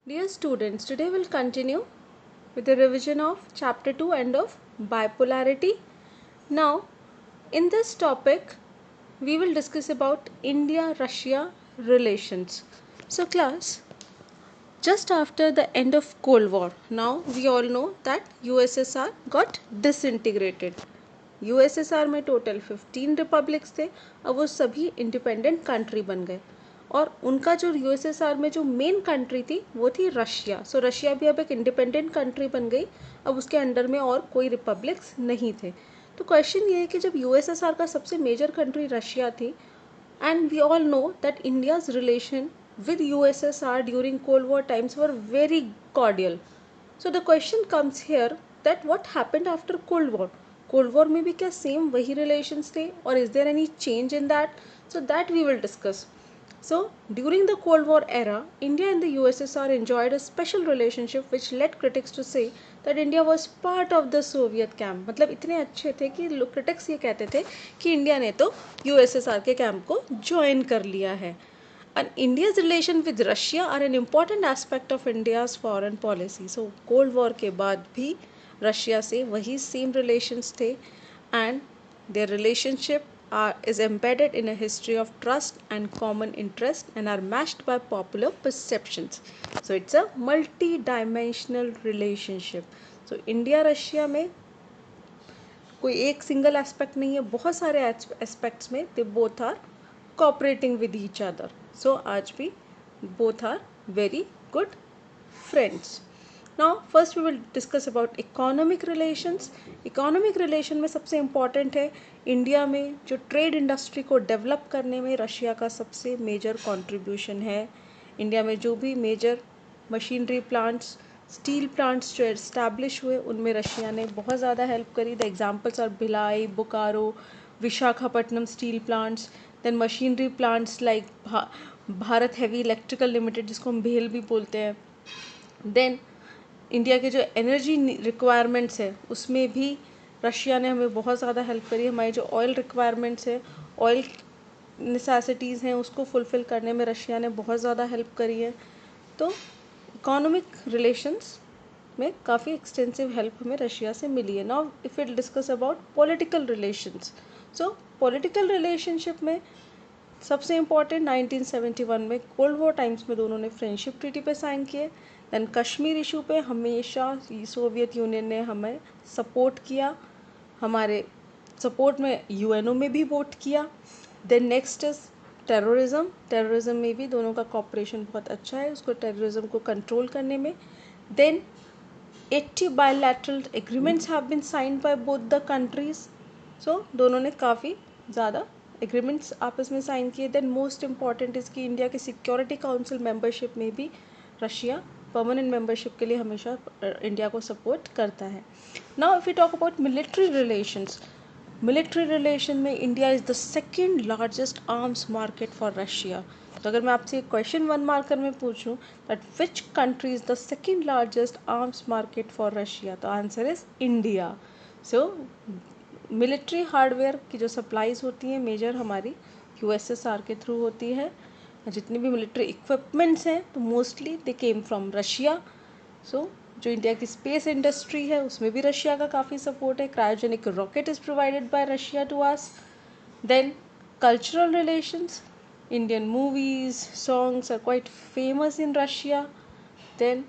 Dear students, today we'll continue with the revision of chapter 2 and of bipolarity. Now, in this topic, we will discuss about India-Russia relations. So class, just after the end of Cold War, now we all know that USSR got disintegrated. USSR में total 15 republics थे, अब वो सभी independent country बन गए और उनका जो यूएसएसआर में जो मेन कंट्री थी वो थी रशिया. सो रशिया भी अब एक इंडिपेंडेंट कंट्री बन गई, अब उसके अंडर में और कोई रिपब्लिक्स नहीं थे. तो क्वेश्चन ये है कि जब यूएसएसआर का सबसे मेजर कंट्री रशिया थी and we all know that India's relation with USSR during Cold War times were very cordial. So the question comes here that what happened after Cold War? Cold War में भी क्या same वही relations थे or is there any change in that? So that we will discuss. So during the Cold War era, India and the USSR enjoyed a special relationship which led critics to say that India was part of the Soviet camp. मतलब इतने अच्छे थे कि critics ये कहते थे कि India ने तो USSR के कैंप को ज्वाइन कर लिया है. And India's relation with Russia are an important aspect of India's foreign policy. So Cold War के बाद भी रशिया से वही same relations थे and their relationship is embedded in a history of trust and common interest and are matched by popular perceptions. So it's a multi-dimensional relationship. So India Russia में कोई एक single aspect नहीं है, बहुत सारे aspects में they both are cooperating with each other. So आज भी both are very good friends. Now first we will discuss about economic relations. Economic relation में सबसे important है इंडिया में जो ट्रेड इंडस्ट्री को डेवलप करने में रशिया का सबसे मेजर कंट्रीब्यूशन है. इंडिया में जो भी major machinery plants, steel plants जो एस्टैब्लिश हुए उनमें रशिया ने बहुत ज़्यादा हेल्प करी. The examples are Bhilai, Bokaro, Visakhapatnam steel plants, then machinery plants like Bharat heavy electrical limited जिसको हम भेल भी बोलते हैं. देन इंडिया के जो एनर्जी रिक्वायरमेंट्स है उसमें भी रशिया ने हमें बहुत ज़्यादा हेल्प करी. हमारी जो ऑयल रिक्वायरमेंट्स है, ऑयल नेसेसिटीज़ हैं उसको फुलफ़िल करने में रशिया ने बहुत ज़्यादा हेल्प करी है. तो इकोनॉमिक रिलेशंस में काफ़ी एक्सटेंसिव हेल्प हमें रशिया से मिली है. Now if will discuss about political relations. So political relationship में सबसे इम्पॉर्टेंट 1971 में कोल्ड वॉर टाइम्स में दोनों ने फ्रेंडशिप ट्रीटी पे साइन किए. दैन कश्मीर इशू पे हमेशा सोवियत यूनियन ने हमें सपोर्ट किया, हमारे सपोर्ट में यूएनओ में भी वोट किया. Then next is terrorism. Terrorism में भी दोनों का कॉपरेशन बहुत अच्छा है उसको टेररिज्म को कंट्रोल करने में. Then 80 bilateral agreements have been signed by both the countries. So दोनों ने काफ़ी ज़्यादा एग्रीमेंट्स आपस में साइन किए. देन मोस्ट इम्पॉर्टेंट इज़ कि इंडिया की सिक्योरिटी काउंसिल मेंबरशिप में भी रशिया परमानेंट मेंबरशिप के लिए हमेशा इंडिया को सपोर्ट करता है. Now if you talk about military relations, military relation में India is the second largest arms market for Russia. तो अगर मैं आपसे क्वेश्चन 1 मार्कर में पूछूं that which country is the second largest arms market for Russia, तो answer is India. So military hardware की जो सप्लाईज होती हैं मेजर हमारी यूएसएसआर के थ्रू होती है. जितनी भी मिलिट्री इक्विपमेंट्स हैं तो mostly they came from Russia. So जो इंडिया की स्पेस इंडस्ट्री है उसमें भी रशिया का काफ़ी सपोर्ट है. Cryogenic rocket is provided by Russia to us. Then cultural relations, Indian movies, songs are quite famous in Russia. Then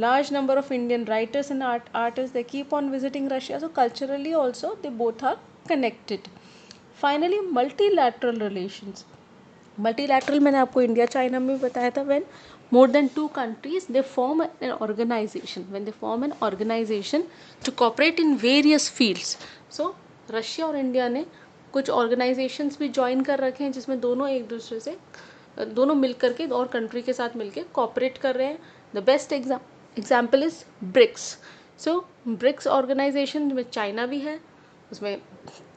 large number of Indian writers and artists they keep on visiting Russia. So culturally also they both are connected. Finally multilateral relations. Multilateral मैंने आपको India China में बताया था. when more than two countries they form an organization, when they form an organization to cooperate in various fields. So Russia और India ने कुछ organisations भी join कर रखे हैं जिसमें दोनों एक दूसरे से दोनों मिल करके और कंट्री के साथ मिलके कॉपरेट कर रहे हैं. The best example is BRICS. So BRICS organisation में चाइना भी है, उसमें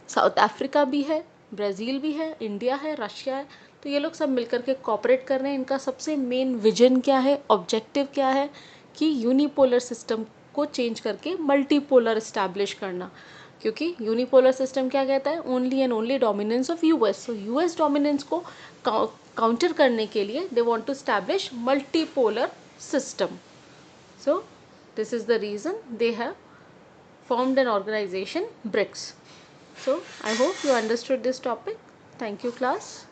साउथ अफ्रीका भी है, ब्राज़ील भी है, इंडिया है, रशिया है. तो ये लोग सब मिलकर के कॉपरेट कर रहे हैं. इनका सबसे मेन विजन क्या है, ऑब्जेक्टिव क्या है कि यूनिपोलर सिस्टम को चेंज करके मल्टीपोलर इस्टेब्लिश करना. क्योंकि यूनिपोलर सिस्टम क्या कहता है, only and only dominance of US. So US dominance को काउंटर करने के लिए they want to establish multipolar system. So this is the reason they have formed an organization BRICS. So I hope you understood this topic. Thank you, class.